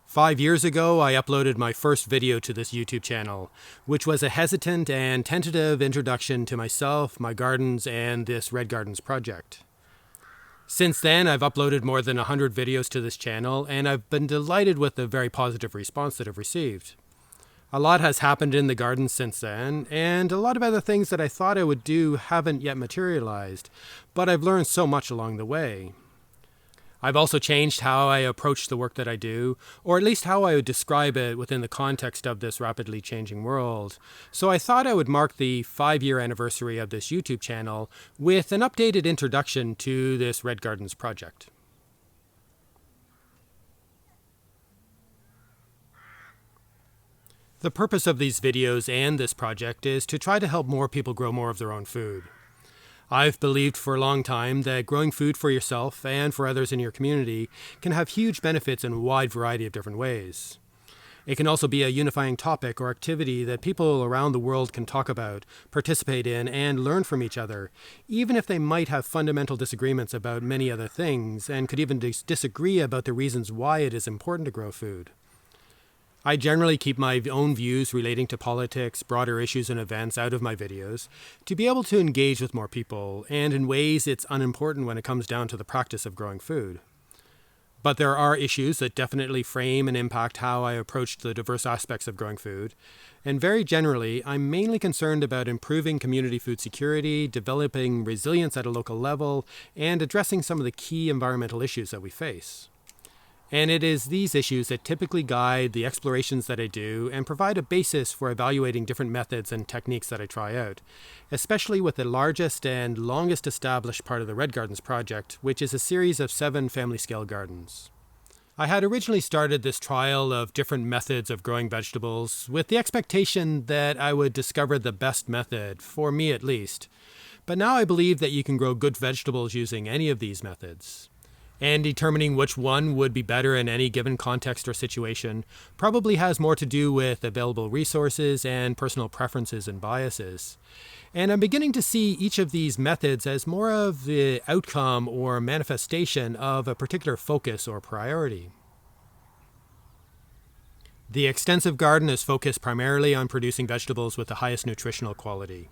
5 years ago, I uploaded my first video to this YouTube channel, which was a hesitant and tentative introduction to myself, my gardens, and this Red Gardens project. Since then, I've uploaded more than 100 videos to this channel, and I've been delighted with the very positive response that I've received. A lot has happened in the garden since then, and a lot of other things that I thought I would do haven't yet materialized, but I've learned so much along the way. I've also changed how I approach the work that I do, or at least how I would describe it within the context of this rapidly changing world. So I thought I would mark the 5-year anniversary of this YouTube channel with an updated introduction to this Red Gardens project. The purpose of these videos and this project is to try to help more people grow more of their own food. I've believed for a long time that growing food for yourself and for others in your community can have huge benefits in a wide variety of different ways. It can also be a unifying topic or activity that people around the world can talk about, participate in, and learn from each other, even if they might have fundamental disagreements about many other things and could even disagree about the reasons why it is important to grow food. I generally keep my own views relating to politics, broader issues and events out of my videos to be able to engage with more people, and in ways it's unimportant when it comes down to the practice of growing food. But there are issues that definitely frame and impact how I approach the diverse aspects of growing food, and very generally, I'm mainly concerned about improving community food security, developing resilience at a local level, and addressing some of the key environmental issues that we face. And it is these issues that typically guide the explorations that I do and provide a basis for evaluating different methods and techniques that I try out, especially with the largest and longest established part of the Red Gardens project, which is a series of 7 family-scale gardens. I had originally started this trial of different methods of growing vegetables with the expectation that I would discover the best method, for me at least. But now I believe that you can grow good vegetables using any of these methods. And determining which one would be better in any given context or situation probably has more to do with available resources and personal preferences and biases. And I'm beginning to see each of these methods as more of the outcome or manifestation of a particular focus or priority. The extensive garden is focused primarily on producing vegetables with the highest nutritional quality.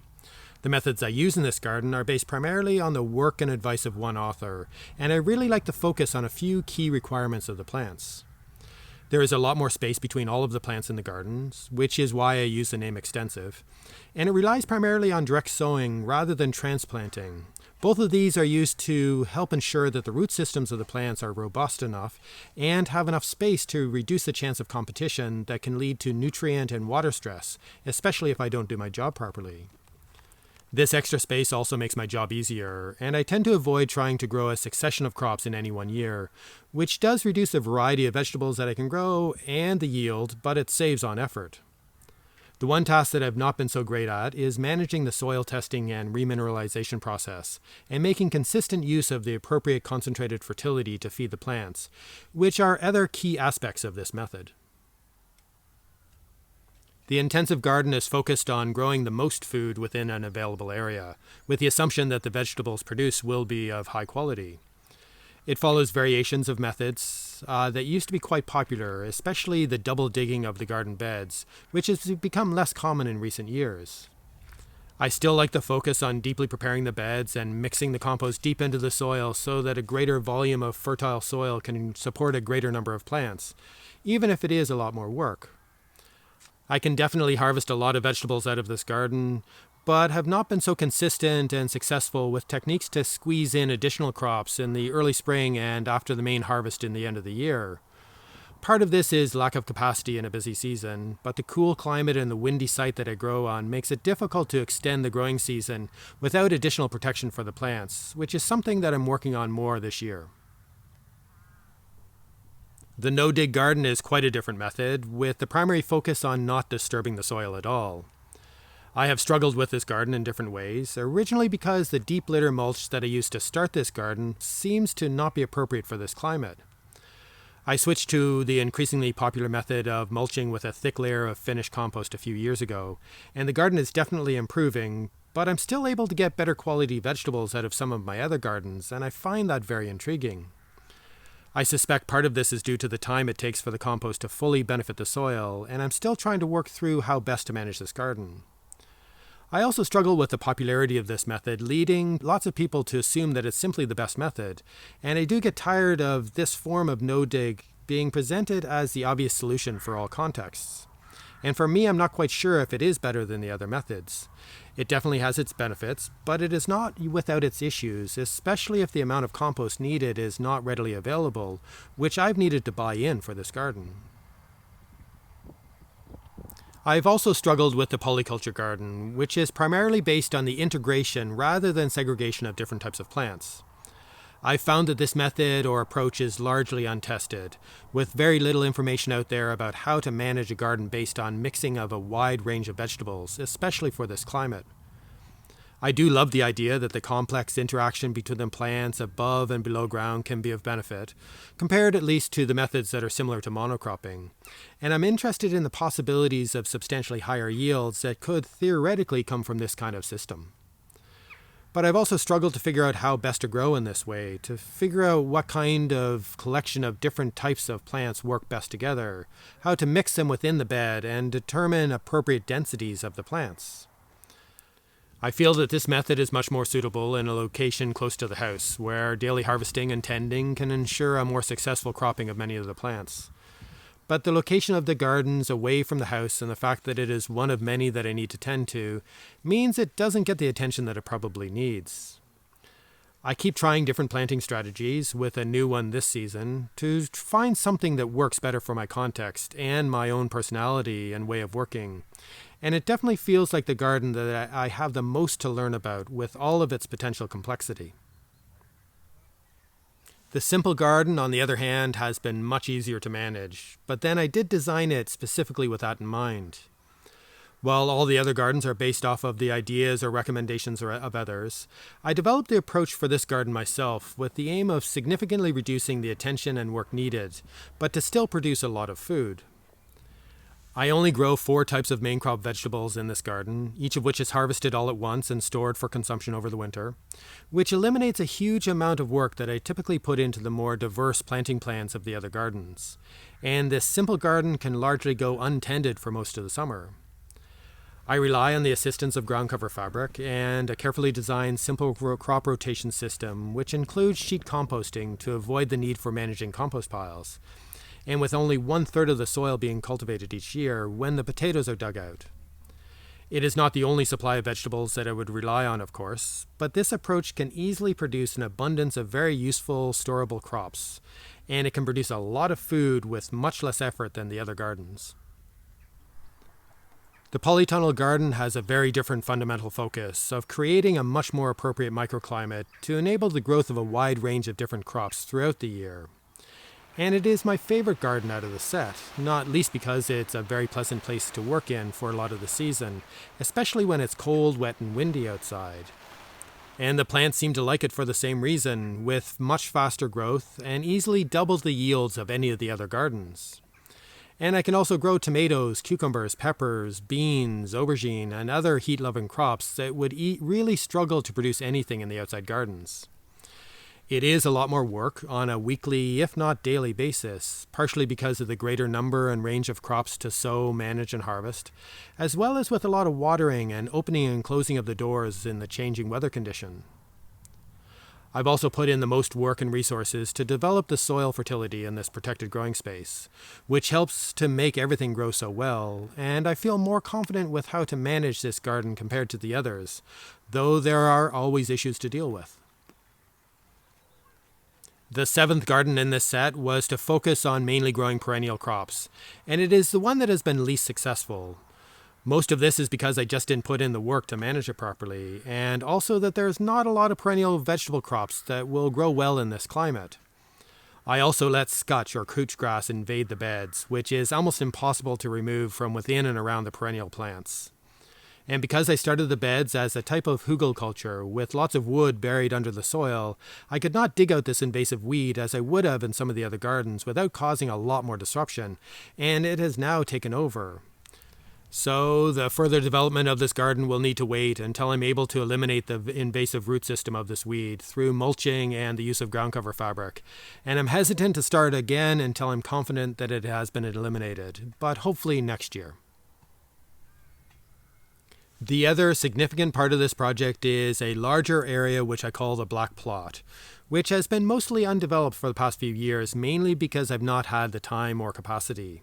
The methods I use in this garden are based primarily on the work and advice of one author, and I really like to focus on a few key requirements of the plants. There is a lot more space between all of the plants in the gardens, which is why I use the name extensive, and it relies primarily on direct sowing rather than transplanting. Both of these are used to help ensure that the root systems of the plants are robust enough and have enough space to reduce the chance of competition that can lead to nutrient and water stress, especially if I don't do my job properly. This extra space also makes my job easier, and I tend to avoid trying to grow a succession of crops in any one year, which does reduce the variety of vegetables that I can grow and the yield, but it saves on effort. The one task that I've not been so great at is managing the soil testing and remineralization process, and making consistent use of the appropriate concentrated fertility to feed the plants, which are other key aspects of this method. The intensive garden is focused on growing the most food within an available area, with the assumption that the vegetables produced will be of high quality. It follows variations of methods that used to be quite popular, especially the double digging of the garden beds, which has become less common in recent years. I still like to focus on deeply preparing the beds and mixing the compost deep into the soil so that a greater volume of fertile soil can support a greater number of plants, even if it is a lot more work. I can definitely harvest a lot of vegetables out of this garden, but have not been so consistent and successful with techniques to squeeze in additional crops in the early spring and after the main harvest in the end of the year. Part of this is lack of capacity in a busy season, but the cool climate and the windy site that I grow on makes it difficult to extend the growing season without additional protection for the plants, which is something that I'm working on more this year. The no-dig garden is quite a different method, with the primary focus on not disturbing the soil at all. I have struggled with this garden in different ways, originally because the deep litter mulch that I used to start this garden seems to not be appropriate for this climate. I switched to the increasingly popular method of mulching with a thick layer of finished compost a few years ago, and the garden is definitely improving, but I'm still able to get better quality vegetables out of some of my other gardens, and I find that very intriguing. I suspect part of this is due to the time it takes for the compost to fully benefit the soil, and I'm still trying to work through how best to manage this garden. I also struggle with the popularity of this method, leading lots of people to assume that it's simply the best method, and I do get tired of this form of no-dig being presented as the obvious solution for all contexts. And for me, I'm not quite sure if it is better than the other methods. It definitely has its benefits, but it is not without its issues, especially if the amount of compost needed is not readily available, which I've needed to buy in for this garden. I've also struggled with the polyculture garden, which is primarily based on the integration rather than segregation of different types of plants. I've found that this method or approach is largely untested, with very little information out there about how to manage a garden based on mixing of a wide range of vegetables, especially for this climate. I do love the idea that the complex interaction between the plants above and below ground can be of benefit, compared at least to the methods that are similar to monocropping. And I'm interested in the possibilities of substantially higher yields that could theoretically come from this kind of system. But I've also struggled to figure out how best to grow in this way, to figure out what kind of collection of different types of plants work best together, how to mix them within the bed, and determine appropriate densities of the plants. I feel that this method is much more suitable in a location close to the house, where daily harvesting and tending can ensure a more successful cropping of many of the plants. But the location of the gardens away from the house and the fact that it is one of many that I need to tend to means it doesn't get the attention that it probably needs. I keep trying different planting strategies, with a new one this season, to find something that works better for my context and my own personality and way of working. And it definitely feels like the garden that I have the most to learn about, with all of its potential complexity. The simple garden, on the other hand, has been much easier to manage, but then I did design it specifically with that in mind. While all the other gardens are based off of the ideas or recommendations of others, I developed the approach for this garden myself with the aim of significantly reducing the attention and work needed, but to still produce a lot of food. I only grow 4 types of main crop vegetables in this garden, each of which is harvested all at once and stored for consumption over the winter, which eliminates a huge amount of work that I typically put into the more diverse planting plans of the other gardens. And this simple garden can largely go untended for most of the summer. I rely on the assistance of ground cover fabric and a carefully designed simple crop rotation system, which includes sheet composting to avoid the need for managing compost piles, and with only 1/3 of the soil being cultivated each year when the potatoes are dug out. It is not the only supply of vegetables that I would rely on, of course, but this approach can easily produce an abundance of very useful, storable crops, and it can produce a lot of food with much less effort than the other gardens. The Polytunnel Garden has a very different fundamental focus of creating a much more appropriate microclimate to enable the growth of a wide range of different crops throughout the year. And it is my favorite garden out of the set, not least because it's a very pleasant place to work in for a lot of the season, especially when it's cold, wet, and windy outside. And the plants seem to like it for the same reason, with much faster growth and easily double the yields of any of the other gardens. And I can also grow tomatoes, cucumbers, peppers, beans, aubergine, and other heat-loving crops that would really struggle to produce anything in the outside gardens. It is a lot more work on a weekly, if not daily basis, partially because of the greater number and range of crops to sow, manage, and harvest, as well as with a lot of watering and opening and closing of the doors in the changing weather condition. I've also put in the most work and resources to develop the soil fertility in this protected growing space, which helps to make everything grow so well, and I feel more confident with how to manage this garden compared to the others, though there are always issues to deal with. The 7th garden in this set was to focus on mainly growing perennial crops, and it is the one that has been least successful. Most of this is because I just didn't put in the work to manage it properly, and also that there's not a lot of perennial vegetable crops that will grow well in this climate. I also let scotch or couch grass invade the beds, which is almost impossible to remove from within and around the perennial plants. And because I started the beds as a type of hugelkultur with lots of wood buried under the soil, I could not dig out this invasive weed as I would have in some of the other gardens without causing a lot more disruption, and it has now taken over. So the further development of this garden will need to wait until I'm able to eliminate the invasive root system of this weed through mulching and the use of ground cover fabric. And I'm hesitant to start again until I'm confident that it has been eliminated, but hopefully next year. The other significant part of this project is a larger area which I call the Black Plot, which has been mostly undeveloped for the past few years, mainly because I've not had the time or capacity.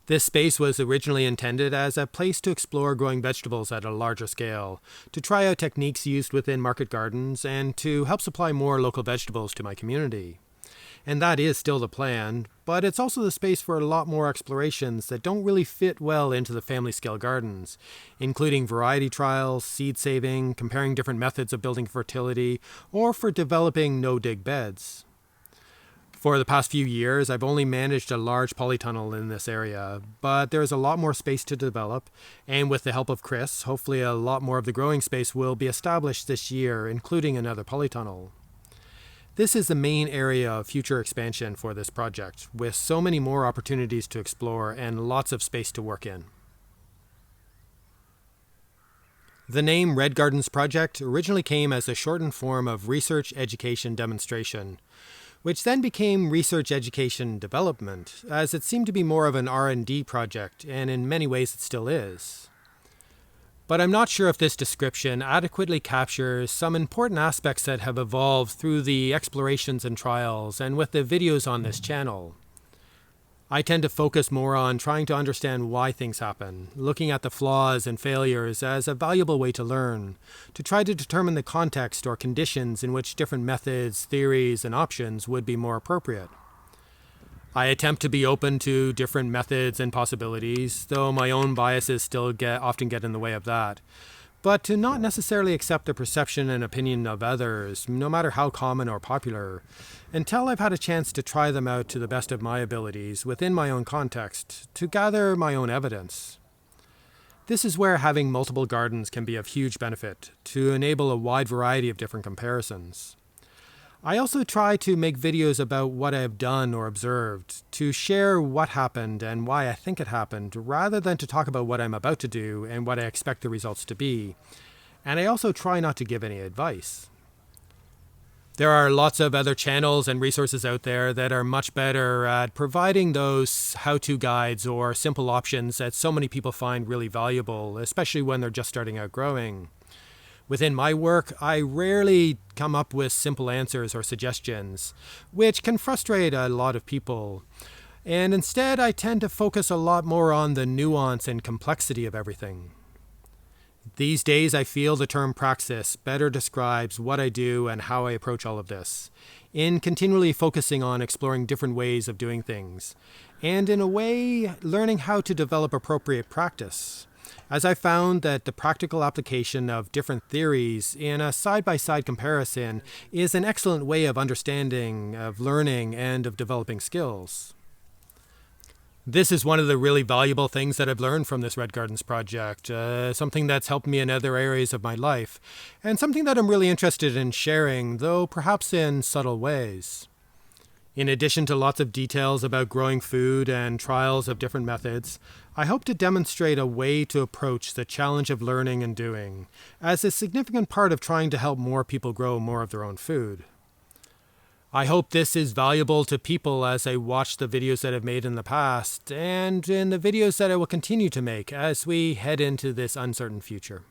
This space was originally intended as a place to explore growing vegetables at a larger scale, to try out techniques used within market gardens, and to help supply more local vegetables to my community. And that is still the plan, but it's also the space for a lot more explorations that don't really fit well into the family scale gardens, including variety trials, seed saving, comparing different methods of building fertility, or for developing no-dig beds. For the past few years, I've only managed a large polytunnel in this area, but there is a lot more space to develop, and with the help of Chris, hopefully a lot more of the growing space will be established this year, including another polytunnel. This is the main area of future expansion for this project, with so many more opportunities to explore and lots of space to work in. The name Red Gardens Project originally came as a shortened form of Research Education Demonstration, which then became Research Education Development, as it seemed to be more of an R&D project, and in many ways it still is. But I'm not sure if this description adequately captures some important aspects that have evolved through the explorations and trials and with the videos on this channel. I tend to focus more on trying to understand why things happen, looking at the flaws and failures as a valuable way to learn, to try to determine the context or conditions in which different methods, theories, and options would be more appropriate. I attempt to be open to different methods and possibilities, though my own biases still often get in the way of that. But to not necessarily accept the perception and opinion of others, no matter how common or popular, until I've had a chance to try them out to the best of my abilities within my own context, to gather my own evidence. This is where having multiple gardens can be of huge benefit, to enable a wide variety of different comparisons. I also try to make videos about what I have done or observed, to share what happened and why I think it happened, rather than to talk about what I'm about to do and what I expect the results to be. And I also try not to give any advice. There are lots of other channels and resources out there that are much better at providing those how-to guides or simple options that so many people find really valuable, especially when they're just starting out growing. Within my work, I rarely come up with simple answers or suggestions, which can frustrate a lot of people. And instead, I tend to focus a lot more on the nuance and complexity of everything. These days, I feel the term praxis better describes what I do and how I approach all of this, in continually focusing on exploring different ways of doing things, and in a way, learning how to develop appropriate practice. As I found that the practical application of different theories in a side-by-side comparison is an excellent way of understanding, of learning, and of developing skills. This is one of the really valuable things that I've learned from this Red Gardens project, something that's helped me in other areas of my life, and something that I'm really interested in sharing, though perhaps in subtle ways. In addition to lots of details about growing food and trials of different methods, I hope to demonstrate a way to approach the challenge of learning and doing as a significant part of trying to help more people grow more of their own food. I hope this is valuable to people as they watch the videos that I've made in the past and in the videos that I will continue to make as we head into this uncertain future.